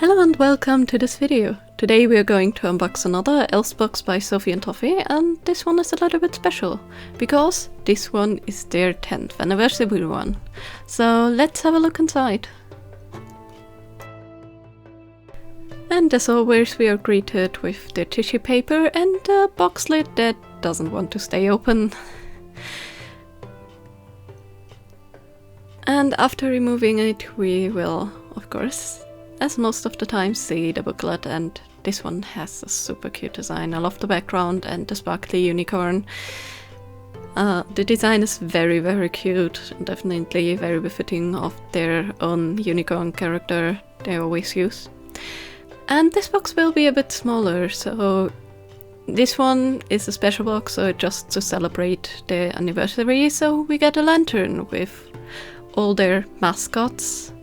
Hello and welcome to this video. Today we are going to unbox another Elves box by Sophie and Toffee, and this one is a little bit special because this one is their 10th anniversary one. So let's have a look inside. And as always we are greeted with the tissue paper and a box lid that doesn't want to stay open. And after removing it we will, of course, as most of the time, see the booklet, and this one has a super cute design. I love the background and the sparkly unicorn. The design is very cute and definitely very befitting of their own unicorn character they always use. And this box will be a bit smaller, so this one is a special box, so just to celebrate the anniversary, so we get a lantern with all their mascots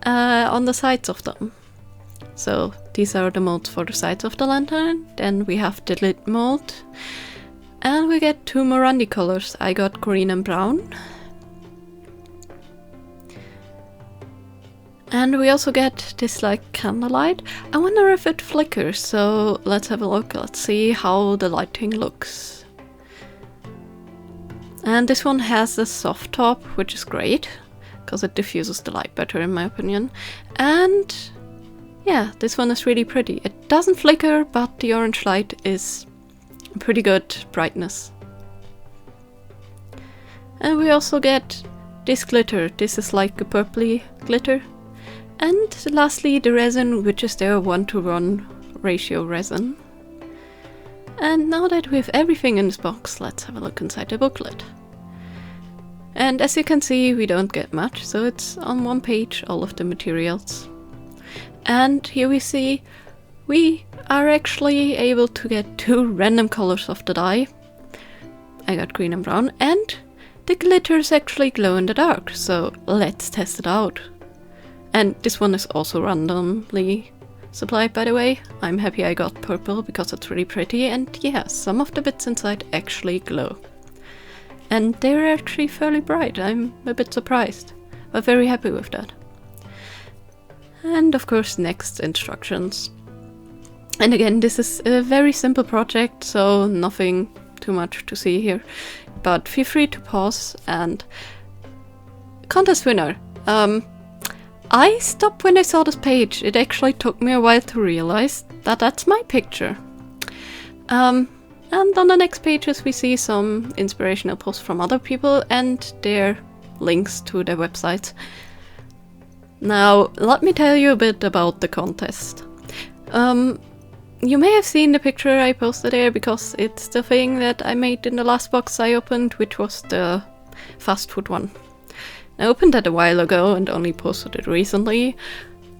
on the sides of them. So these are the molds for the sides of the lantern. Then we have the lid mold, and we get two Morandi colors. I got green and brown. And we also get this like candlelight. I wonder if it flickers, so let's have a look. Let's see how the lighting looks. And this one has a soft top, which is great because it diffuses the light better in my opinion. And yeah, this one is really pretty. It doesn't flicker, but the orange light is pretty good brightness. And we also get this glitter. This is like a purpley glitter. And lastly the resin, which is their 1:1 ratio resin. And now that we have everything in this box, let's have a look inside the booklet. And as you can see, we don't get much, so it's on one page, all of the materials. And here we see we are actually able to get two random colors of the dye. I got green and brown, and the glitters actually glow in the dark, so let's test it out. And this one is also randomly supplied, by the way. I'm happy I got purple because it's really pretty, and yeah, some of the bits inside actually glow. And they're actually fairly bright. I'm a bit surprised, but very happy with that. And of course, next instructions. And again, this is a very simple project, so nothing too much to see here. But feel free to pause. And contest winner. I stopped when I saw this page. It actually took me a while to realize that that's my picture. And on the next pages we see some inspirational posts from other people and their links to their websites. Now, let me tell you a bit about the contest. You may have seen the picture I posted there because it's the thing that I made in the last box I opened, which was the fast food one. I opened that a while ago and only posted it recently,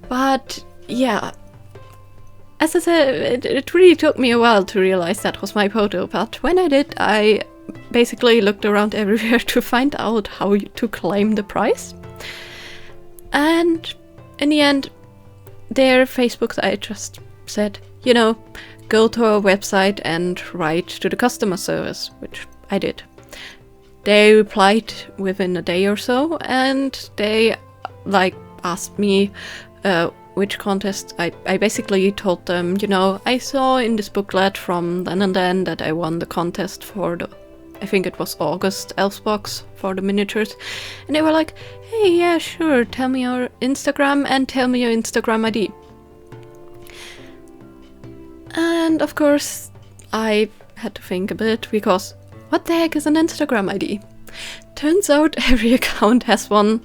but yeah. As I said, it really took me a while to realize that was my photo, but when I did, I basically looked around everywhere to find out how to claim the prize. And in the end, their Facebook, I just said, you know, go to our website and write to the customer service, which I did. They replied within a day or so, and they asked me which contest. I basically told them, you know, I saw in this booklet from then and then that I won the contest for the, I think it was August Elves box for the miniatures. And they were like, hey, yeah, sure, tell me your Instagram and tell me your Instagram ID. And of course, I had to think a bit because what the heck is an Instagram ID? Turns out every account has one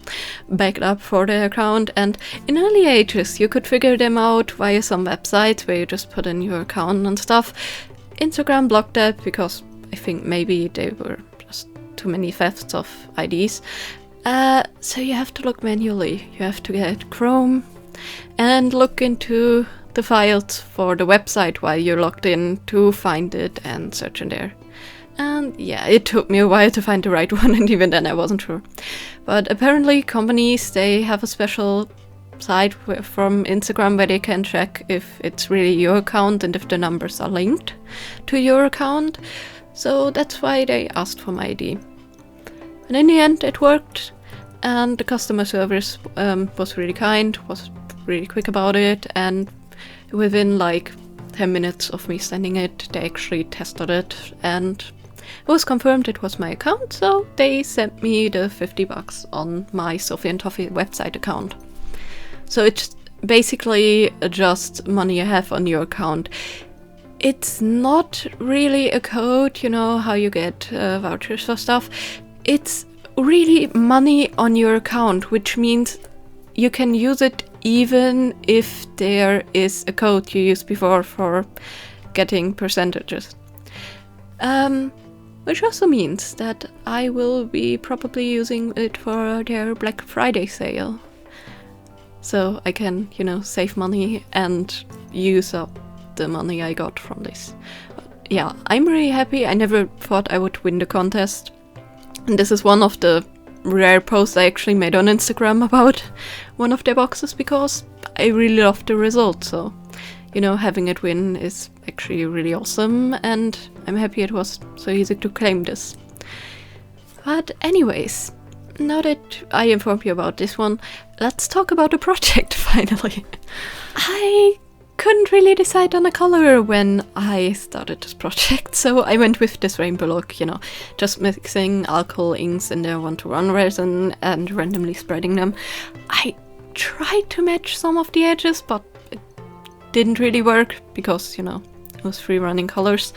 backed up for their account, and in early ages you could figure them out via some websites where you just put in your account and stuff. Instagram blocked that because I think maybe they were just too many thefts of IDs. So you have to look manually. You have to get Chrome and look into the files for the website while you're logged in to find it and search in there. And yeah, it took me a while to find the right one, and even then I wasn't sure. But apparently companies, they have a special site from Instagram where they can check if it's really your account and if the numbers are linked to your account. So that's why they asked for my ID. And in the end it worked, and the customer service was really kind, was really quick about it, and within like 10 minutes of me sending it, they actually tested it, and it was confirmed it was my account, so they sent me the $50 on my Sophie and Toffee website account. So it's basically just money you have on your account. It's not really a code, you know, how you get vouchers for stuff. It's really money on your account, which means you can use it even if there is a code you used before for getting percentages. Which also means that I will be probably using it for their Black Friday sale. So I can, you know, save money and use up the money I got from this. Yeah, I'm really happy. I never thought I would win the contest. And this is one of the rare posts I actually made on Instagram about one of their boxes, because I really loved the result. So, you know, having it win is actually really awesome, and I'm happy it was so easy to claim this. But anyways, now that I informed you about this one, let's talk about the project finally. I couldn't really decide on a color when I started this project, so I went with this rainbow look, you know, just mixing alcohol inks in their 1-to-1 resin and randomly spreading them. I tried to match some of the edges, but it didn't really work because, you know, it was free running colors.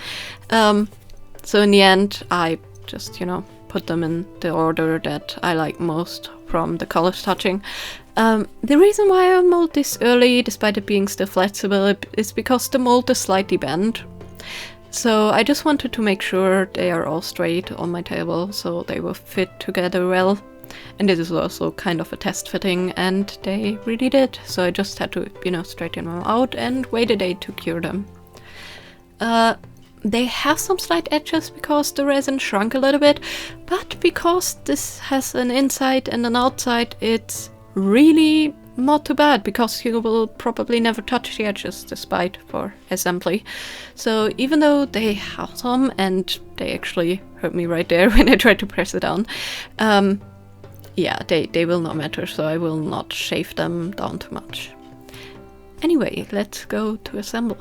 So in the end, I just, you know, put them in the order that I like most from the colors touching. The reason why I mold this early, despite it being still flexible, is because the mold is slightly bent. So I just wanted to make sure they are all straight on my table, so they will fit together well. And this is also kind of a test fitting, and they really did. So I just had to, you know, straighten them out and wait a day to cure them. They have some slight edges because the resin shrunk a little bit, but because this has an inside and an outside, it's really not too bad, because you will probably never touch the edges despite for assembly. So even though they have some, and they actually hurt me right there when I tried to press it down, yeah, they will not matter, so I will not shave them down too much. Anyway, let's go to assemble.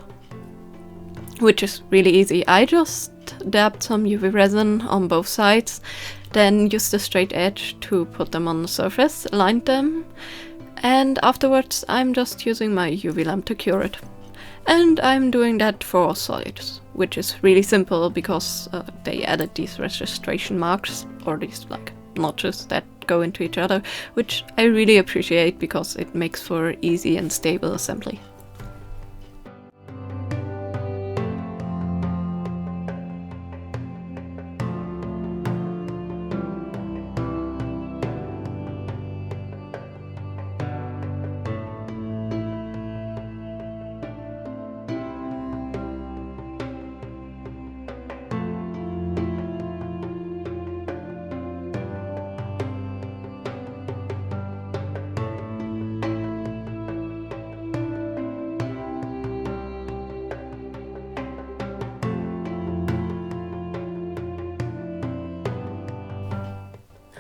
Which is really easy. I just dabbed some UV resin on both sides, then used a straight edge to put them on the surface, aligned them, and afterwards I'm just using my UV lamp to cure it. And I'm doing that for all solids, which is really simple because they added these registration marks, or these like notches that go into each other, which I really appreciate because it makes for easy and stable assembly.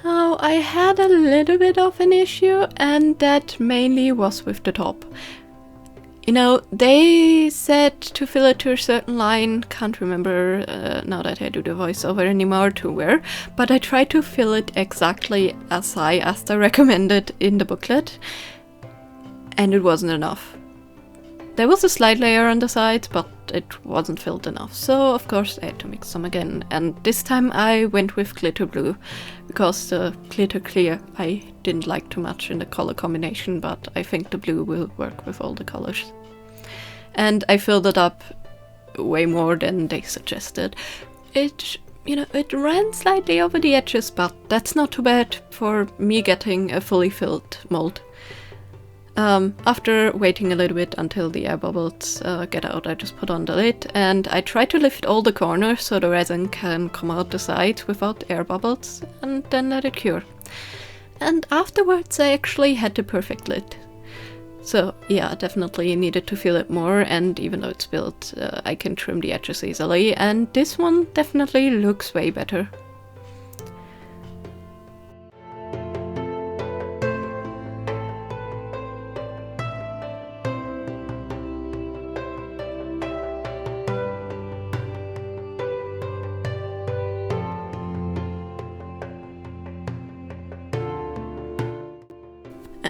Now, I had a little bit of an issue, and that mainly was with the top. You know, they said to fill it to a certain line, can't remember now that I do the voiceover anymore to where, but I tried to fill it exactly as I recommended in the booklet, and it wasn't enough. There was a slight layer on the side, but it wasn't filled enough, so of course I had to mix some again, and this time I went with glitter blue, because the glitter clear I didn't like too much in the color combination, but I think the blue will work with all the colors. And I filled it up way more than they suggested. It, you know, it ran slightly over the edges, but that's not too bad for me getting a fully filled mold. After waiting a little bit until the air bubbles get out, I just put on the lid, and I try to lift all the corners so the resin can come out the sides without air bubbles, and then let it cure. And afterwards I actually had the perfect lid. So yeah, definitely needed to fill it more, and even though it's built, I can trim the edges easily, and this one definitely looks way better.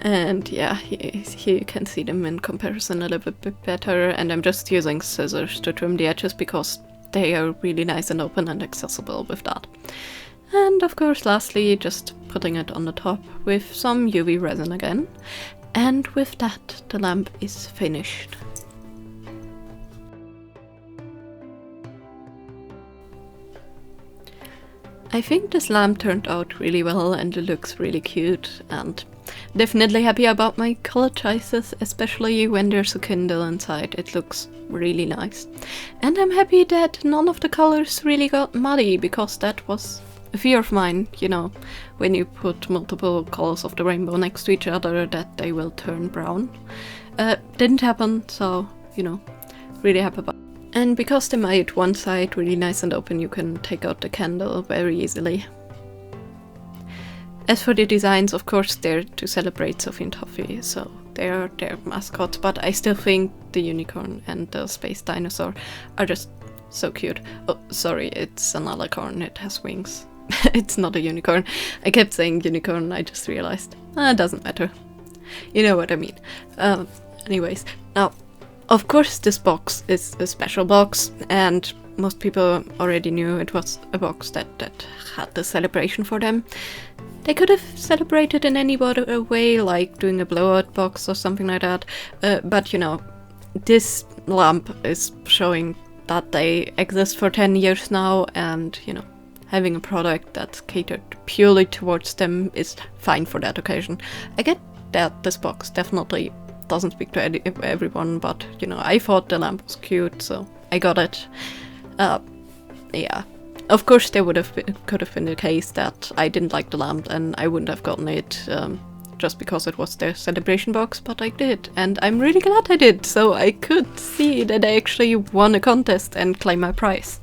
And yeah, here you can see them in comparison a little bit better, and I'm just using scissors to trim the edges because they are really nice and open and accessible with that. And of course, lastly, just putting it on the top with some UV resin again. And with that, the lamp is finished. I think this lamp turned out really well and it looks really cute, and definitely happy about my color choices, especially when there's a candle inside. It looks really nice. And I'm happy that none of the colors really got muddy, because that was a fear of mine, you know, when you put multiple colors of the rainbow next to each other, that they will turn brown. Didn't happen, so, you know, really happy about it. And because they made one side really nice and open, you can take out the candle very easily. As for the designs, of course, they're to celebrate Sophie and Toffee, so they're their mascots, but I still think the unicorn and the space dinosaur are just so cute. Oh, sorry, it's an alicorn, it has wings. It's not a unicorn. I kept saying unicorn, I just realized. It doesn't matter. You know what I mean. Anyways, now, of course this box is a special box, and most people already knew it was a box that had the celebration for them. They could have celebrated in any other way, like doing a blowout box or something like that, but you know, this lamp is showing that they exist for 10 years now, and you know, having a product that's catered purely towards them is fine for that occasion. I get that this box definitely doesn't speak to everyone, but you know, I thought the lamp was cute, so I got it. Yeah. Of course, there could have been the case that I didn't like the lamp and I wouldn't have gotten it just because it was their celebration box, but I did, and I'm really glad I did, so I could see that I actually won a contest and claim my prize.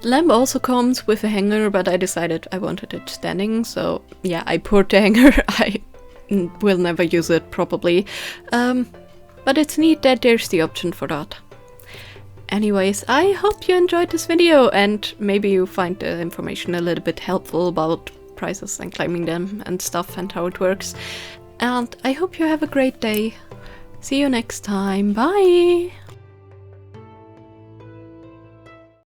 The lamp also comes with a hanger, but I decided I wanted it standing, so yeah, I poured the hanger. I will never use it probably, but it's neat that there's the option for that. Anyways, I hope you enjoyed this video, and maybe you find the information a little bit helpful about prices and claiming them and stuff and how it works. And I hope you have a great day. See you next time. Bye!